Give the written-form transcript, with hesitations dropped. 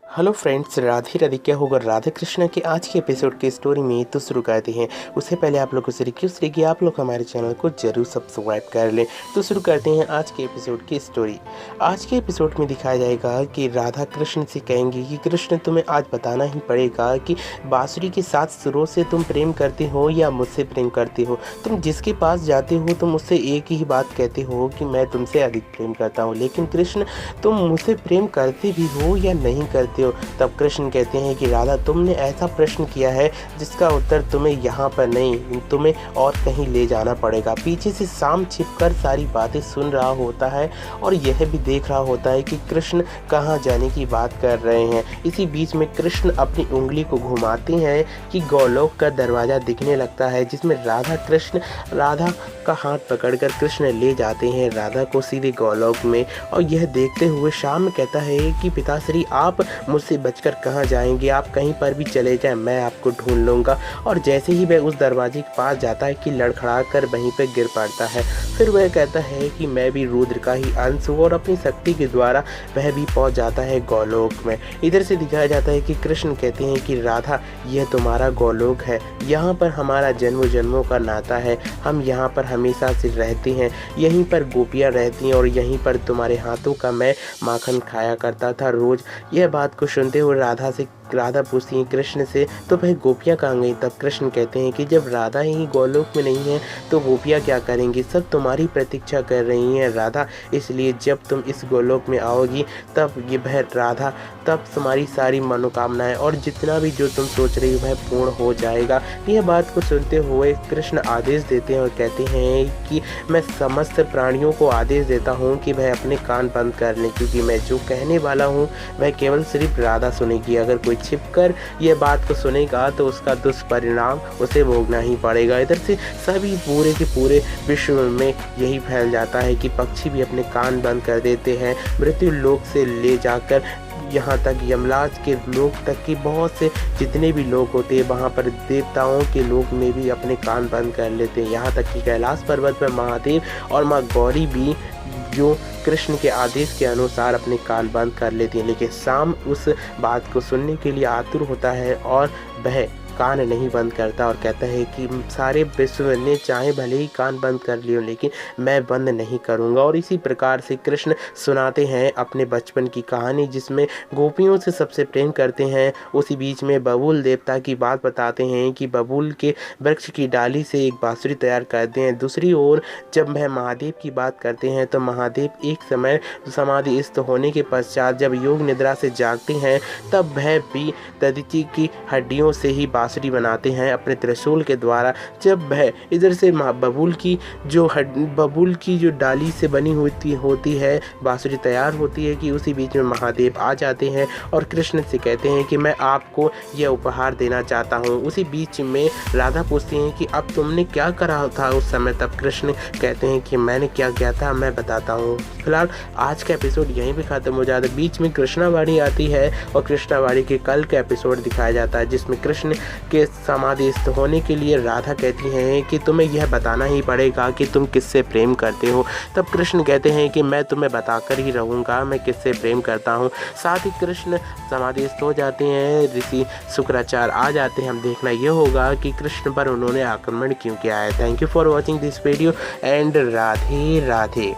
Hello friends, Radhe Radhe. क्या होगा राधे कृष्ण के आज के एपिसोड की स्टोरी में तो शुरू करते हैं। उससे पहले आप लोगों से रिक्वेस्ट है कि आप लोग हमारे चैनल को जरूर सब्सक्राइब कर लें। तो शुरू करते हैं आज के एपिसोड की स्टोरी। आज के एपिसोड में दिखाया जाएगा कि राधा कृष्ण से कहेंगी कि कृष्ण तुम्हें आज बताना ही पड़ेगा कि बांसुरी के 7 सुरों से तुम प्रेम करते हो या मुझसे प्रेम करते हो। तुम जिसके पास जाते हो तुम उससे एक ही बात कहते हो कि मैं तुमसे अधिक प्रेम करता हूँ, लेकिन कृष्ण तुम मुझसे प्रेम करते भी हो या नहीं करते हो। तब कृष्ण कहते हैं कि राधा, तुमने ऐसा प्रश्न किया है जिसका उत्तर तुम्हें यहाँ पर नहीं, तुम्हें और कहीं ले जाना पड़ेगा। पीछे से शाम छिपकर सारी बातें सुन रहा होता है और यह भी देख रहा होता है कि कृष्ण कहाँ जाने की बात कर रहे हैं। इसी बीच में कृष्ण अपनी उंगली को घुमाते हैं कि गोलोक का दरवाज़ा दिखने लगता है, जिसमें राधा का हाथ पकड़कर कृष्ण ले जाते हैं राधा को सीधे गोलोक में। और यह देखते हुए श्याम कहता है कि पिताश्री, आप मुझसे बचकर कहाँ जाएंगे? आप कहीं पर भी चले जाएं, मैं आपको ढूंढ लूँगा। और जैसे ही वह उस दरवाजे के पास जाता है कि लड़खड़ा कर वहीं पर गिर पड़ता है। फिर वह कहता है कि मैं भी रुद्र का ही अंश हूँ, और अपनी शक्ति के द्वारा वह भी पहुँच जाता है गोलोक में। इधर से दिखाया जाता है कि कृष्ण कहते हैं कि राधा, यह तुम्हारा गोलोक है, यहाँ पर हमारा जन्मों जन्मों का नाता है, हम यहाँ पर हमेशा से रहते हैं, यहीं पर गोपियाँ रहती हैं और यहीं पर तुम्हारे हाथों का मैं माखन खाया करता था रोज़। यह बात को सुनते हुए राधा पूछती है कृष्ण से, तो वह गोपियाँ कहाँ गई? तब कृष्ण कहते हैं कि जब राधा ही गोलोक में नहीं है तो गोपियाँ क्या करेंगी? सब तुम्हारी प्रतीक्षा कर रही हैं राधा, इसलिए जब तुम इस गोलोक में आओगी तब तुम्हारी सारी मनोकामनाएं और जितना भी जो तुम सोच रही हो वह पूर्ण हो जाएगा। यह बात को सुनते हुए कृष्ण आदेश देते हैं और कहते हैं कि मैं समस्त प्राणियों को आदेश देता हूँ कि वह अपने कान बंद कर लें, क्योंकि मैं जो कहने वाला हूँ वह केवल सिर्फ राधा सुनेगी। अगर कोई छिपकर यह बात को सुनेगा तो उसका दुष्परिणाम उसे भोगना ही पड़ेगा। इधर से सभी पूरे के पूरे विश्व में यही फैल जाता है कि पक्षी भी अपने कान बंद कर देते हैं। मृत्यु लोक से ले जाकर यहाँ तक यमराज के लोक तक की बहुत से जितने भी लोग होते हैं, वहाँ पर देवताओं के लोक में भी अपने कान बंद कर लेते हैं। यहाँ तक कि कैलाश पर्वत पर महादेव और माँ गौरी भी जो कृष्ण के आदेश के अनुसार अपने कान बंद कर लेती हैं। लेकिन शाम उस बात को सुनने के लिए आतुर होता है और वह कान नहीं बंद करता और कहता है कि सारे विश्व ने चाहे भले ही कान बंद कर लियो, लेकिन मैं बंद नहीं करूंगा। और इसी प्रकार से कृष्ण सुनाते हैं अपने बचपन की कहानी, जिसमें गोपियों से सबसे प्रेम करते हैं। उसी बीच में बबूल देवता की बात बताते हैं कि बबूल के वृक्ष की डाली से एक बांसुरी तैयार करते हैं। दूसरी ओर जब वह महादेव की बात करते हैं तो महादेव एक समय समाधिस्थ होने के पश्चात जब योग निद्रा से जागते हैं तब वह भी दधीचि की हड्डियों से ही बांसुरी बनाते हैं अपने त्रिशूल के द्वारा। जब वह इधर से बबूल की जो डाली से बनी होती है बांसुरी तैयार होती है कि उसी बीच में महादेव आ जाते हैं और कृष्ण से कहते हैं कि मैं आपको यह उपहार देना चाहता हूँ। उसी बीच में राधा पूछती हैं कि अब तुमने क्या करा था उस समय? तब कृष्ण कहते हैं कि मैंने क्या किया था मैं बताता हूँ। फिलहाल आज का एपिसोड यहीं पे खत्म हो जाता है। बीच में कृष्णावाणी आती है और कृष्णावाणी के कल का एपिसोड दिखाया जाता है, जिसमें कृष्ण के समाधिस्थ होने के लिए राधा कहती हैं कि तुम्हें यह बताना ही पड़ेगा कि तुम किससे प्रेम करते हो। तब कृष्ण कहते हैं कि मैं तुम्हें बताकर ही रहूँगा मैं किससे प्रेम करता हूँ। साथ ही कृष्ण समाधिस्थ हो जाते हैं, ऋषि शुक्राचार्य आ जाते हैं। हम देखना यह होगा कि कृष्ण पर उन्होंने आक्रमण क्यों किया है। Thank you for watching this video and Radhe Radhe.